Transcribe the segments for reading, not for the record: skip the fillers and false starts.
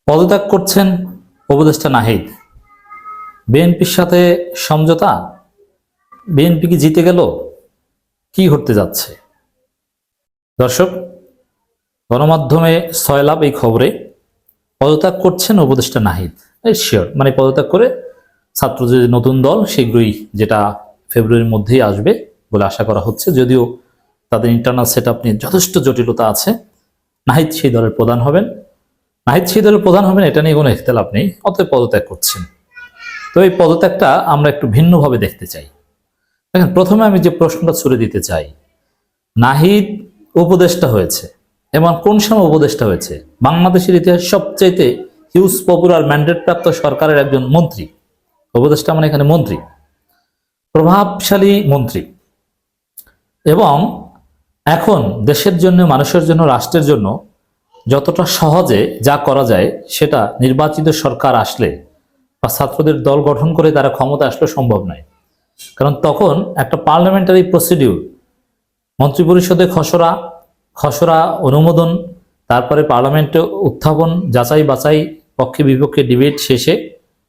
পদত্যাগ করছেন উপদেষ্টা নাহিদ। বিএনপির সাথে সমঝোতা, বিএনপি কি জিতে গেল, কি ঘটতে যাচ্ছে? দর্শক, গণমাধ্যমে সয়লাভ এই খবরে পদত্যাগ করছেন উপদেষ্টা নাহিদ। শিওর, মানে পদত্যাগ করে ছাত্র যে নতুন দল শীঘ্রই, যেটা ফেব্রুয়ারির মধ্যেই আসবে বলে আশা করা হচ্ছে, যদিও তাদের ইন্টারনাল সেট আপ নিয়ে যথেষ্ট জটিলতা আছে। নাহিদ সেই দলের প্রধান হবেন, এটা নিয়ে কোনো ইখতিলাফ নেই, অতএব পদত্যাগ করছেন। তো এই পদত্যাগটা আমরা একটু ভিন্নভাবে দেখতে চাই। দেখেন, প্রথমে আমি যে প্রশ্নটা ছুড়ে দিতে চাই, নাহিদ উপদেষ্টা হয়েছে এবং কোন সময় উপদেষ্টা হয়েছে? বাংলাদেশের ইতিহাসে সবচাইতে হিউজ পপুলার ম্যান্ডেট প্রাপ্ত সরকারের একজন মন্ত্রী। উপদেষ্টা মানে এখানে মন্ত্রী, প্রভাবশালী মন্ত্রী। এবং এখন দেশের জন্য, মানুষের জন্য, রাষ্ট্রের জন্য যতটা সহজে যা করা যায় সেটা নির্বাচিত সরকার আসলে বা ছাত্রদের দল গঠন করে তারা ক্ষমতা আসলে সম্ভব নয়। কারণ তখন একটা পার্লামেন্টারি প্রসিডিউর, মন্ত্রিপরিষদে খসড়া অনুমোদন, তারপরে পার্লামেন্টে উত্থাপন, যাচাই বাছাই, পক্ষে বিপক্ষে ডিবেট শেষে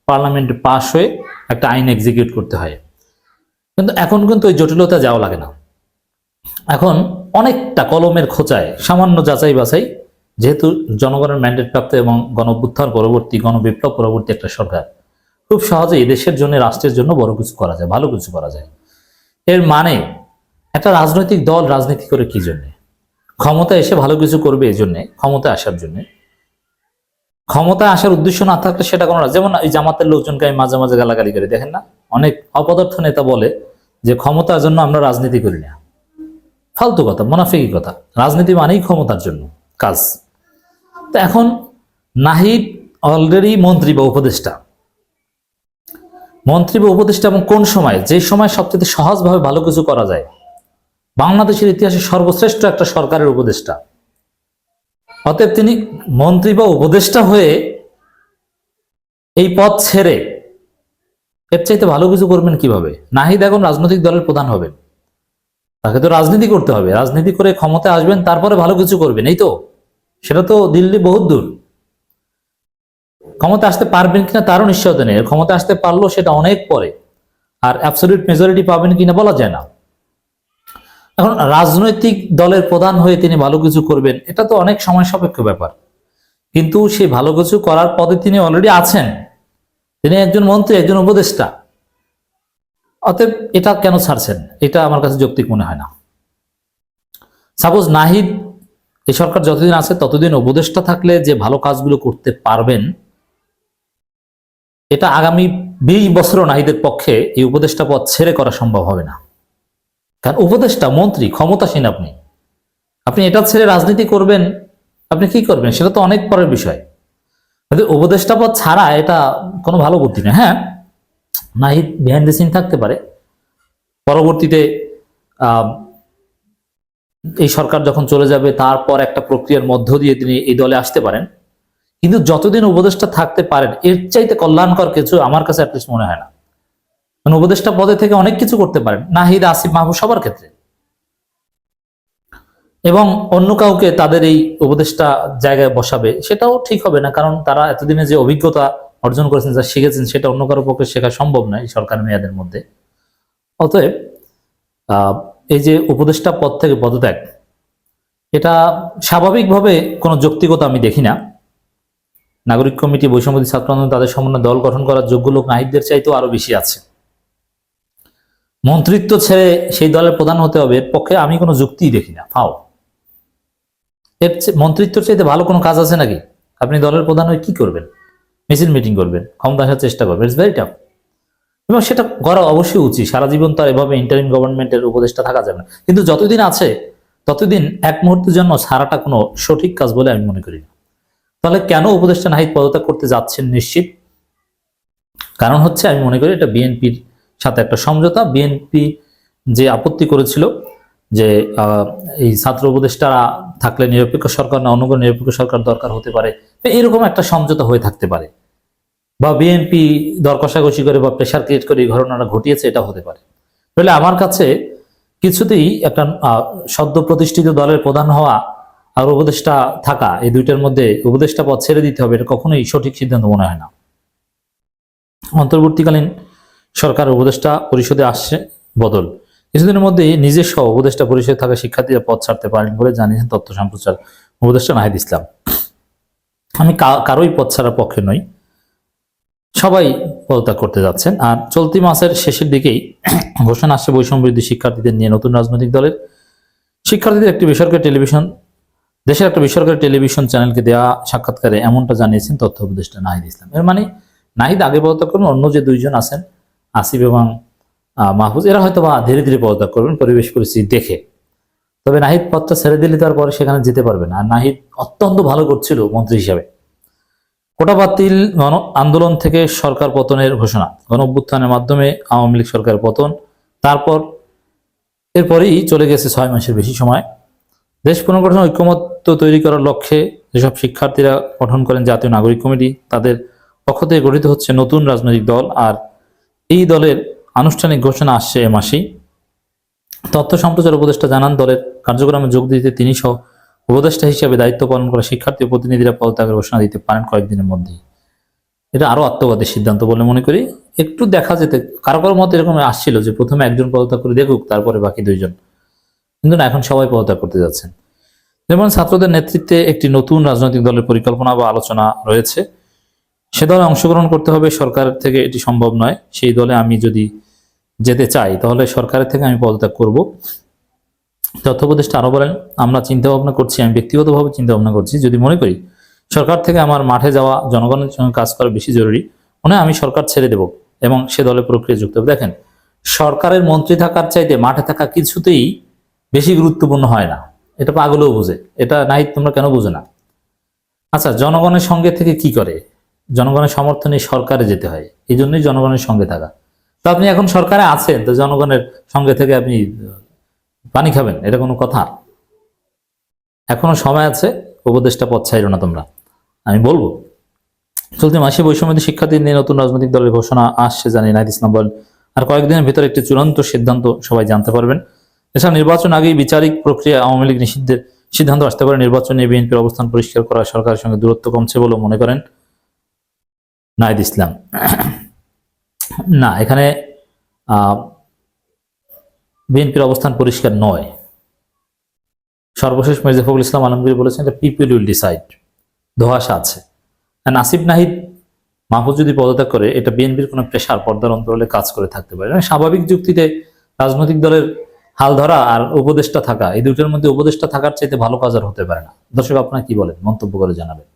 পার্লামেন্টে পাশ হয়ে একটা আইন এক্সিকিউট করতে হয়। কিন্তু এখন কিন্তু ওই জটিলতা যাওয়া লাগে না। এখন অনেকটা কলমের খোঁচায় সামান্য যাচাই বাছাই, যেহেতু জনগণের ম্যান্ডেট প্রাপ্ত এবং গণঅভ্যুত্থান পরবর্তী, গণবিপ্লব পরবর্তী একটা সরকার, খুব সহজেই দেশের জন্য, রাষ্ট্রের জন্য বড় কিছু করা যায়, ভালো কিছু করা যায়। এর মানে একটা রাজনৈতিক দল রাজনীতি করে কি জন্যে? ক্ষমতা এসে ভালো কিছু করবে এই জন্যে, ক্ষমতা আসার জন্য। ক্ষমতায় আসার উদ্দেশ্য না থাকলে সেটা কোনো, যেমন এই জামাতের লোকজনকে আমি মাঝে মাঝে গালাগালি করে, দেখেন না, অনেক অপদার্থ নেতা বলে যে ক্ষমতার জন্য আমরা রাজনীতি করি না। ফালতু কথা, মুনাফিকি কথা। রাজনীতি মানেই ক্ষমতার জন্য কাজ। তো এখন নাহিদ অলরেডি মন্ত্রী বা উপদেষ্টা, এবং কোন সময়? যে সময় সবচেয়ে সহজভাবে ভালো কিছু করা যায়। বাংলাদেশের ইতিহাসে সর্বশ্রেষ্ঠ একটা সরকারের উপদেষ্টা। অতএব তিনি মন্ত্রী বা উপদেষ্টা হয়ে এই পদ ছেড়ে এর চাইতে ভালো কিছু করবেন কিভাবে? নাহিদ এখন রাজনৈতিক দলের প্রধান হবেন, তাকে তো রাজনীতি করতে হবে, রাজনীতি করে ক্ষমতায় আসবেন, তারপরে ভালো কিছু করবেন, এই তো। সেটা তো দিল্লি বহুত দূর। ক্ষমতা আসতে পারবেন কিনা তারও নিশ্চয়তা নেই, ক্ষমতা আসতে পারলেও সেটা অনেক পরে, আর অ্যাবসলিউট মেজরিটি পাবেন কিনা বলা যায় না। এখন রাজনৈতিক দলের প্রধান হয়ে তিনি ভালো কিছু করবেন, এটা তো অনেক সময় সাপেক্ষ ব্যাপার। কিন্তু সেই ভালো কিছু করার পদে তিনি অলরেডি আছেন, তিনি একজন মন্ত্রী, একজন উপদেষ্টা। অতএব এটা কেন ছাড়ছেন? এটা আমার কাছে যৌক্তিক মনে হয় না। সাপোজ নাহিদ, এই সরকার যতদিন আছে ততদিন উপদেষ্টা থাকলে যে ভালো কাজগুলো করতে পারবেন, এটা আগামী 20 বছরও নাহিদের পক্ষে এই উপদেষ্টা পদ ছেড়ে করা সম্ভব হবে না। কারণ উপদেষ্টা, মন্ত্রী, ক্ষমতাসীন, আপনি এটা ছেড়ে রাজনীতি করবেন, আপনি কি করবেন সেটা তো অনেক পরের বিষয়। উপদেষ্টা পদ ছাড়া এটা কোনো ভালো বুদ্ধি না। হ্যাঁ, নাহিদ বিহাইন্ড দ্য সিন থাকতে পারে, পরবর্তীতে এই সরকার যখন চলে যাবে তারপর একটা প্রক্রিয়ার মধ্য দিয়ে তিনি এই দলে আসতে পারেন। কিন্তু যতদিন উপদেষ্টা থাকতে পারেন এর চাইতে কল্যাণকর কিছু আমার কাছে অ্যাটলিস্ট মনে হয় না। উপদেষ্টা পদে থেকে অনেক কিছু করতে পারেন নাহিদ, আসিফ মাহমুদ, সবার ক্ষেত্রে, এবং অন্য কাউকে তাদের এই উপদেষ্টা জায়গায় বসাবে সেটাও ঠিক হবে না। কারণ তারা এতদিনে যে অভিজ্ঞতা অর্জন করেছেন, যা শিখেছেন, সেটা অন্য কারো পক্ষে শেখা সম্ভব নয় এই সরকার মেয়াদের মধ্যে। অতএব এই যে উপদেষ্টা পদ থেকে পদত্যাগ, এটা স্বাভাবিকভাবে কোনো যৌক্তিকতা আমি দেখি না। নাগরিক কমিটি, বৈষম্যবিরোধী ছাত্র আন্দোলন, তাদের সমন্বয়ে দল গঠন করার যোগ্য লোক নাহিদদের চাইতেও আরো বেশি আছে। মন্ত্রিত্ব ছেড়ে সেই দলের প্রধান হতে হবে, এর পক্ষে আমি কোনো যুক্তিই দেখি না। ফাও। এর মন্ত্রিত্বের চাইতে ভালো কোনো কাজ আছে নাকি? আপনি দলের প্রধান হয়ে কি করবেন? মিছিল মিটিং করবেন, ক্ষমতা আসার চেষ্টা করবেন, ইটস ভেরি টাফ। এবং সেটা করা অবশ্যই উচিত। সারা জীবন তো আর এভাবে ইন্টারিম গভর্নমেন্টের উপদেষ্টা থাকা যাবে না। কিন্তু যতদিন আছে ততদিন এক মুহূর্তের জন্য ছাড়াটা কোনো সঠিক কাজ বলে আমি মনে করি না। তাহলে কেন উপদেষ্টা নাহিদ পদত্যাগ করতে যাচ্ছেন? নিশ্চিত কারণ হচ্ছে, আমি মনে করি এটা বিএনপির সাথে একটা সমঝোতা। বিএনপি যে আপত্তি করেছিল যে এই ছাত্র উপদেষ্টারা থাকলে নিরপেক্ষ সরকার না অন্য কোনো নিরপেক্ষ সরকার দরকার হতে পারে, এরকম একটা সমঝোতা হয়ে থাকতে পারে, বা বিএনপি দর কষাকষি করে বা প্রেশার ক্রিয়েট করে এই ঘটনাটা ঘটিয়েছে, এটা হতে পারে। তাহলে আমার কাছে কিছুতেই একটা সদ্য প্রতিষ্ঠিত দলের প্রধান হওয়া আর উপদেষ্টা থাকা, এই দুইটার মধ্যে উপদেষ্টা পদ ছেড়ে দিতে হবে, এটা কখনোই সঠিক সিদ্ধান্ত মনে হয় না। অন্তর্বর্তীকালীন সরকার উপদেষ্টা পরিষদে আসছে বদল, কিছুদিনের মধ্যেই নিজস্ব উপদেষ্টা পরিষদে থাকা শিক্ষার্থীরা পদ ছাড়তে পারেন বলে জানিয়েছেন তথ্য সম্প্রচার উপদেষ্টা নাহিদ ইসলাম। আমি কারোই পদ ছাড়ার পক্ষে নই, সবাই পদত্যাগ করতে যাচ্ছেন। আর চলতি মাসের শেষের দিকেই ঘোষণা আসছে বৈষম্য বিরোধী শিক্ষার্থীদের নিয়ে নতুন রাজনৈতিক দলের। শিক্ষার্থীদের একটি বেসরকারি টেলিভিশন, দেশের একটা বেসরকারি টেলিভিশন চ্যানেলকে দেওয়া সাক্ষাৎকারে এমনটা জানিয়েছেন তথ্য উপদেষ্টা নাহিদ ইসলাম। এর মানে নাহিদ আগে পদত্যাগ করবেন, অন্য যে দুইজন আছেন আসিফ এবং মাহফুজ, এরা হয়তো বা ধীরে ধীরে পদত্যাগ করবেন পরিবেশ পরিস্থিতি দেখে। তবে নাহিদ পদটা ছেড়ে দিলে তারপরে সেখানে যেতে পারবে না। আর নাহিদ অত্যন্ত ভালো করছিল মন্ত্রী হিসাবে। কোটা বাতিল গণ আন্দোলন থেকে সরকার পতনের ঘোষণা, গণ অভ্যুত্থানের মাধ্যমে আওয়ামী লীগ সরকার পতন, তারপর এরপরেই চলে গেছে 6 মাসের বেশি সময়। দেশ পুনর্গঠন ঐক্যমত্য তৈরি করার লক্ষ্যে যেসব শিক্ষার্থীরা গঠন করেন জাতীয় নাগরিক কমিটি, তাদের পক্ষ থেকে গঠিত হচ্ছে নতুন রাজনৈতিক দল। আর এই দলের আনুষ্ঠানিক ঘোষণা আসছে এ মাসেই। তথ্য সম্প্রচার উপদেষ্টা জানান, দলের কার্যক্রমে যোগ দিতে তিনি সহ উপদেষ্টা হিসেবে দায়িত্ব পালন করা শিক্ষার্থী ও প্রতিনিধিরা পদত্যাগের ঘোষণা দিতে পারেন কয়েকদিনের মধ্যেই। এটা আরো আত্মঘাতী সিদ্ধান্ত বলে মনে করি। একটু দেখা যেতে, কারো কারো মতো এরকম আসছিল যে প্রথমে একজন পদত্যাগ করে দেখুক, তারপরে বাকি দুইজন, কিন্তু না, এখন সবাই পদত্যাগ করতে যাচ্ছেন। যেমন ছাত্রদের নেতৃত্বে একটি নতুন রাজনৈতিক দলের পরিকল্পনা বা আলোচনা রয়েছে, সে দলে অংশগ্রহণ করতে হবে, সরকারের থেকে এটি সম্ভব নয়। সেই দলে আমি যদি যেতে চাই তাহলে সরকারের থেকে আমি পদত্যাগ করব। তথ্য উপদেষ্টা আরো বলেন, আমরা চিন্তা ভাবনা করছি, আমি ব্যক্তিগতভাবে চিন্তা ভাবনা করছি, যদি মনে করি সরকার থেকে আমার মাঠে যাওয়া, জনগণের সঙ্গে কাজ করা বেশি জরুরি মনে হয়, আমি সরকার ছেড়ে দেব এবং সে দলের প্রক্রিয়া যুক্ত হবে। দেখেন, সরকারের মন্ত্রী থাকার চাইতে মাঠে থাকা কিছুতেই বেশি গুরুত্বপূর্ণ হয় না। এটা পাগলেও বোঝে, এটা নাই, তোমরা কেন বোঝো না? আচ্ছা, জনগণের সঙ্গে থেকে কি করে? জনগণের সমর্থনে সরকারে যেতে হয়, এই জন্যই জনগণের সঙ্গে থাকা। তো আপনি এখন সরকারে আছেন, তো জনগণের সঙ্গে থেকে আপনি পানি খাবেন, এটা কোনো কথা? এখনো সময় আছে, উপদেষ্টা পদ ছাইরো না তোমরা, আমি বলবো। চলতি মাসে বৈষম্য শিক্ষার্থী নিয়ে নতুন রাজনৈতিক দলের ঘোষণা আসছে জানিয়ে নাহিদ ইসলাম বলেন, আর কয়েকদিনের ভিতরে একটি চূড়ান্ত সিদ্ধান্ত সবাই জানতে পারবেন। এছাড়া নির্বাচন আগেই বিচারিক প্রক্রিয়া আওয়ামী লীগ নিষিদ্ধের সিদ্ধান্ত আসতে পারে। নির্বাচন নিয়ে বিএনপির অবস্থান পরিষ্কার করা সরকারের সঙ্গে দূরত্ব কমছে বলেও মনে করেন নাহিদ ইসলাম। না, এখানে বিএনপির অবস্থান পরিষ্কার নয়। সর্বশেষ মির্জা ফখরুল ইসলাম আলমগীর বলেছেন, পিপল উইল ডিসাইড, ধোঁয়াশা আছে। আসিফ নাহিদ মাহফুজ যদি পদত্যাগ করে, এটা বিএনপির কোনো প্রেশার পর্দার অন্তরালে কাজ করে থাকতে পারে। স্বাভাবিক যুক্তিতে রাজনৈতিক দলের হাল ধরা আর উপদেষ্টা থাকা, এই দুটোর মধ্যে উপদেষ্টা থাকার চাইতে ভালো কাজ আর হতে পারে না। দর্শক, আপনারা কি বলেন? মন্তব্য করে জানাবেন।